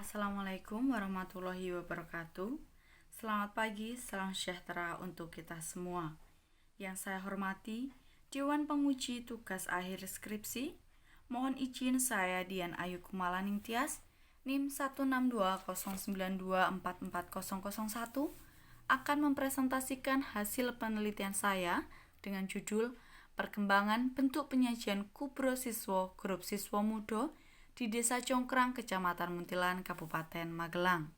Assalamualaikum warahmatullahi wabarakatuh. Selamat pagi, salam sejahtera untuk kita semua. Yang saya hormati, Dewan Penguji Tugas Akhir Skripsi. Mohon izin saya Dian Ayu Kumalaning Tias, NIM 16209244001 akan mempresentasikan hasil penelitian saya dengan judul Perkembangan Bentuk Penyajian Kubro Siswa Grup Siswa Muda di Desa Congkrang, Kecamatan Muntilan, Kabupaten Magelang.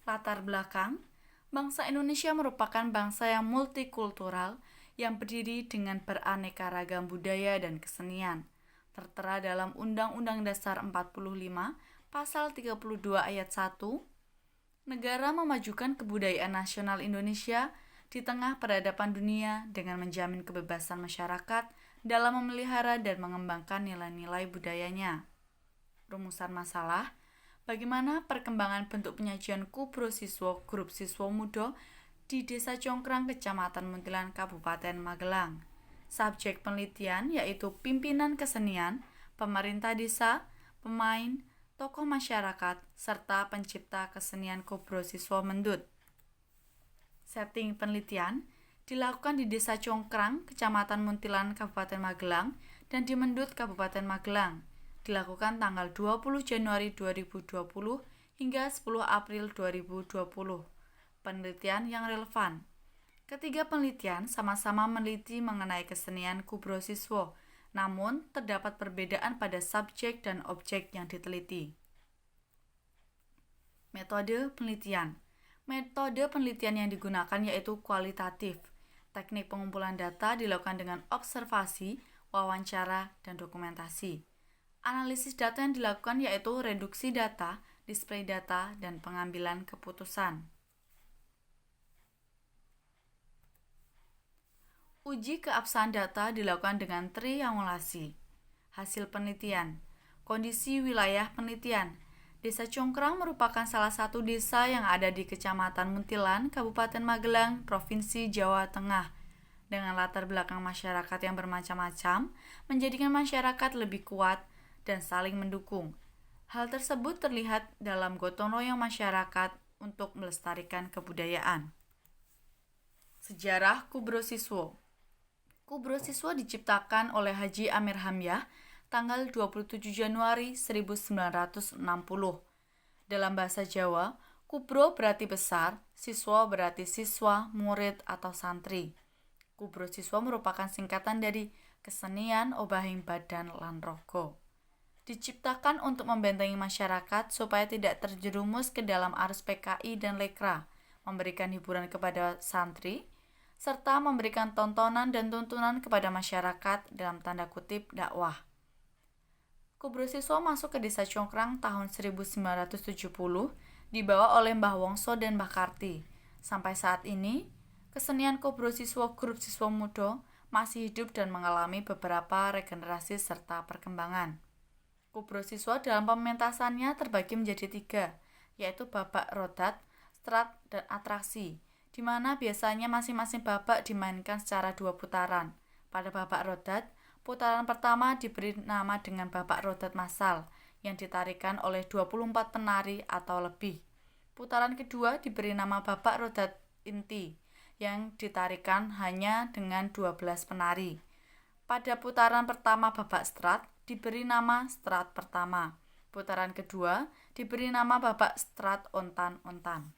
Latar belakang, bangsa Indonesia merupakan bangsa yang multikultural yang berdiri dengan beraneka ragam budaya dan kesenian, tertera dalam Undang-Undang Dasar 45, Pasal 32 Ayat 1. Negara memajukan kebudayaan nasional Indonesia di tengah peradaban dunia dengan menjamin kebebasan masyarakat dalam memelihara dan mengembangkan nilai-nilai budayanya. Rumusan masalah, bagaimana perkembangan bentuk penyajian kubro siswa grup siswa muda di Desa Congkrang, Kecamatan Muntilan, Kabupaten Magelang. Subjek penelitian yaitu pimpinan kesenian, pemerintah desa, pemain, tokoh masyarakat, serta pencipta kesenian kubro siswa mendut. Setting penelitian dilakukan di Desa Congkrang, Kecamatan Muntilan, Kabupaten Magelang, dan di Mendut, Kabupaten Magelang. Dilakukan tanggal 20 Januari 2020 hingga 10 April 2020. Penelitian yang relevan. Ketiga penelitian sama-sama meneliti mengenai kesenian kubro siswa, namun terdapat perbedaan pada subjek dan objek yang diteliti. Metode penelitian. Metode penelitian yang digunakan yaitu kualitatif. Teknik pengumpulan data dilakukan dengan observasi, wawancara, dan dokumentasi. Analisis data yang dilakukan yaitu reduksi data, display data, dan pengambilan keputusan. Uji keabsahan data dilakukan dengan triangulasi. Hasil penelitian. Kondisi wilayah penelitian. Desa Congkrang merupakan salah satu desa yang ada di Kecamatan Muntilan, Kabupaten Magelang, Provinsi Jawa Tengah. Dengan latar belakang masyarakat yang bermacam-macam, menjadikan masyarakat lebih kuat dan saling mendukung. Hal tersebut terlihat dalam gotong royong masyarakat untuk melestarikan kebudayaan. Sejarah Kubro Siswa. Kubro Siswa diciptakan oleh Haji Amir Hamyah tanggal 27 Januari 1960. Dalam bahasa Jawa, kubro berarti besar, siswa berarti siswa, murid, atau santri. Kubro siswa merupakan singkatan dari kesenian, obahing badan, lan rogo. Diciptakan untuk membentengi masyarakat supaya tidak terjerumus ke dalam arus PKI dan lekra, memberikan hiburan kepada santri, serta memberikan tontonan dan tuntunan kepada masyarakat dalam tanda kutip dakwah. Kubro siswa masuk ke Desa Congkrang tahun 1970, dibawa oleh Mbah Wongso dan Mbah Karti. Sampai saat ini, kesenian kubro siswa grup siswa muda masih hidup dan mengalami beberapa regenerasi serta perkembangan. Kubro siswa dalam pementasannya terbagi menjadi 3, yaitu babak rodat, strat, dan atraksi, di mana biasanya masing-masing babak dimainkan secara 2 putaran. Pada babak rodat, putaran pertama diberi nama dengan babak rodat massal yang ditarikan oleh 24 penari atau lebih. Putaran kedua diberi nama babak rodat inti yang ditarikan hanya dengan 12 penari. Pada putaran pertama babak strat diberi nama strat pertama. Putaran kedua diberi nama babak strat ontan-ontan.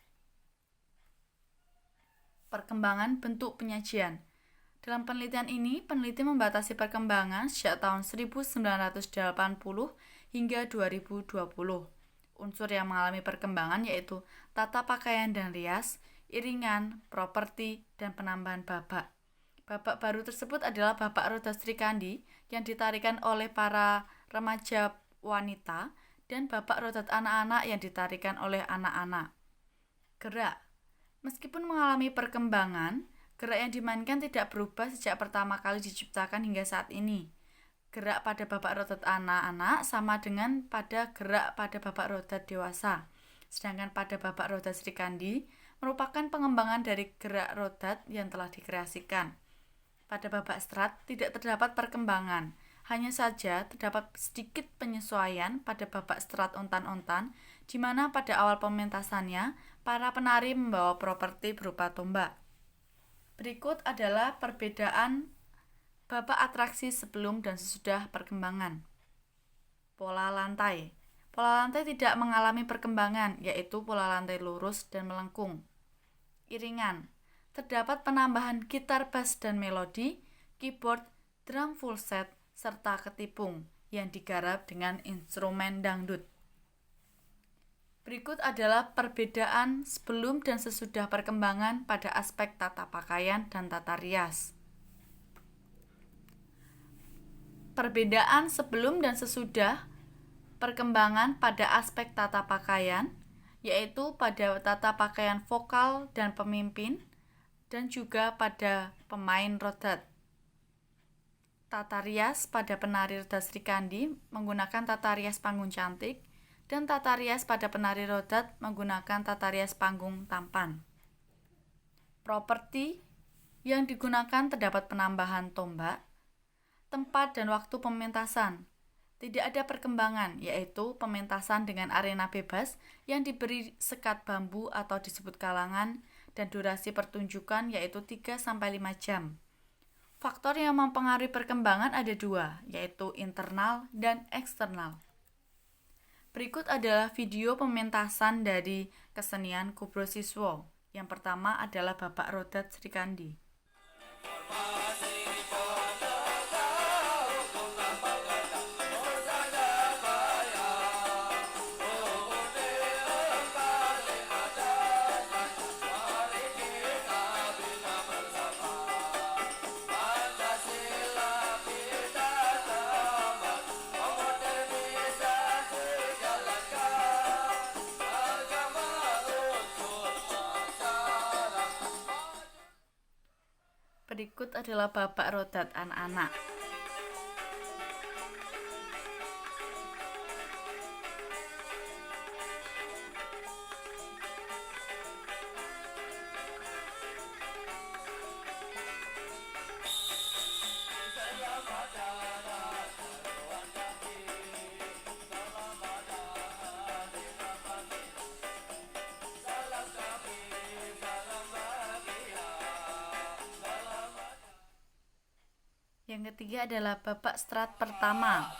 Perkembangan bentuk penyajian. Dalam penelitian ini, peneliti membatasi perkembangan sejak tahun 1980 hingga 2020. Unsur yang mengalami perkembangan yaitu tata pakaian dan rias, iringan, properti, dan penambahan babak. Babak baru tersebut adalah babak rodat Sri Kandi yang ditarikan oleh para remaja wanita dan babak rodat anak-anak yang ditarikan oleh anak-anak. Gerak. Meskipun mengalami perkembangan, gerak yang dimainkan tidak berubah sejak pertama kali diciptakan hingga saat ini. Gerak pada babak rodat anak-anak sama dengan pada gerak pada babak rodat dewasa. Sedangkan pada babak rodat Sri Kandi merupakan pengembangan dari gerak rodat yang telah dikreasikan. Pada babak strat tidak terdapat perkembangan, Hanya saja terdapat sedikit penyesuaian pada babak strat ontan-ontan, di mana pada awal pementasannya, para penari membawa properti berupa tombak. Berikut adalah perbedaan babak atraksi sebelum dan sesudah perkembangan. Pola lantai. Pola lantai tidak mengalami perkembangan, yaitu pola lantai lurus dan melengkung. Iringan. Terdapat penambahan gitar bass dan melodi, keyboard, drum full set, serta ketipung yang digarap dengan instrumen dangdut. Berikut adalah perbedaan sebelum dan sesudah perkembangan pada aspek tata pakaian dan tata rias. Perbedaan sebelum dan sesudah perkembangan pada aspek tata pakaian, yaitu pada tata pakaian vokal dan pemimpin, dan juga pada pemain rodat. Tata rias pada penari rodat Srikandi menggunakan tata rias panggung cantik, dan tata rias pada penari rodat menggunakan tata rias panggung tampan. Properti yang digunakan terdapat penambahan tombak, tempat dan waktu pementasan. Tidak ada perkembangan, yaitu pementasan dengan arena bebas yang diberi sekat bambu atau disebut kalangan, dan durasi pertunjukan yaitu 3-5 jam. Faktor yang mempengaruhi perkembangan ada dua, yaitu internal dan eksternal. Berikut adalah video pementasan dari kesenian Kubro Siswo. Yang pertama adalah Bapak Rodat Srikandi. Berikut adalah Bapak Rodat anak-anak. Yang ketiga adalah babak strat pertama.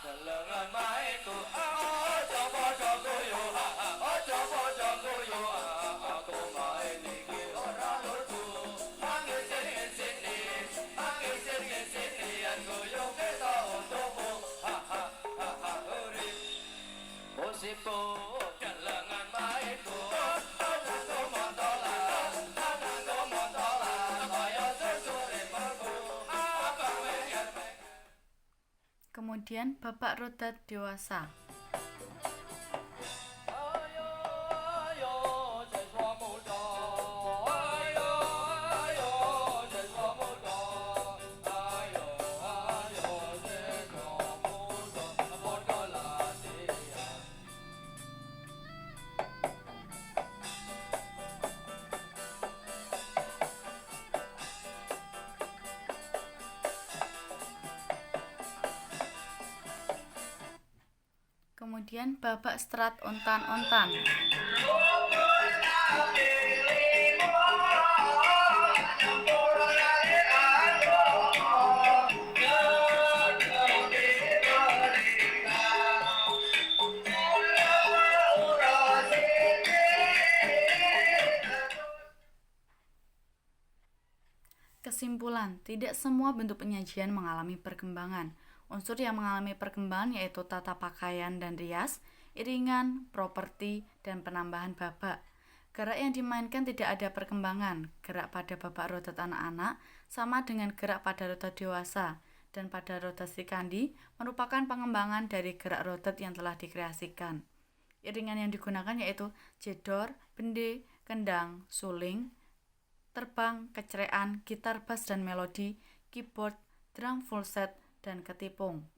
Kemudian Bapak Rodat dewasa. Kemudian babak strat ontan-ontan. Kesimpulan, tidak semua bentuk penyajian mengalami perkembangan. Unsur yang mengalami perkembangan yaitu tata pakaian dan rias, iringan, properti, dan penambahan babak. Gerak yang dimainkan tidak ada perkembangan. Gerak pada babak rodat anak-anak sama dengan gerak pada rodat dewasa, dan pada rodat Srikandi merupakan pengembangan dari gerak rodat yang telah dikreasikan. Iringan yang digunakan yaitu jedor, bende, kendang, suling, terbang, kecrean, gitar bass dan melodi, keyboard, drum full set, dan ketipung.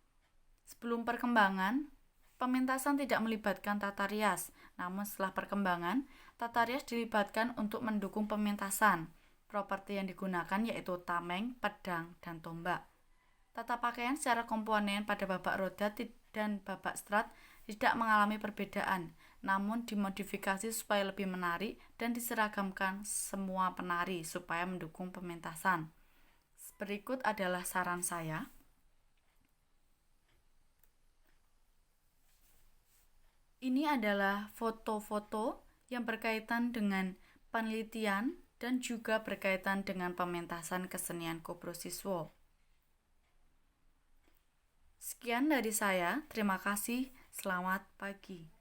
Sebelum perkembangan, pementasan tidak melibatkan tata rias, namun setelah perkembangan, tata rias dilibatkan untuk mendukung pementasan. Properti yang digunakan yaitu tameng, pedang, dan tombak. Tata pakaian secara komponen pada babak roda dan babak strat tidak mengalami perbedaan, namun dimodifikasi supaya lebih menarik dan diseragamkan semua penari supaya mendukung pementasan. Berikut adalah saran saya. Ini adalah foto-foto yang berkaitan dengan penelitian dan juga berkaitan dengan pementasan kesenian Kobrosiswo. Sekian dari saya, terima kasih, selamat pagi.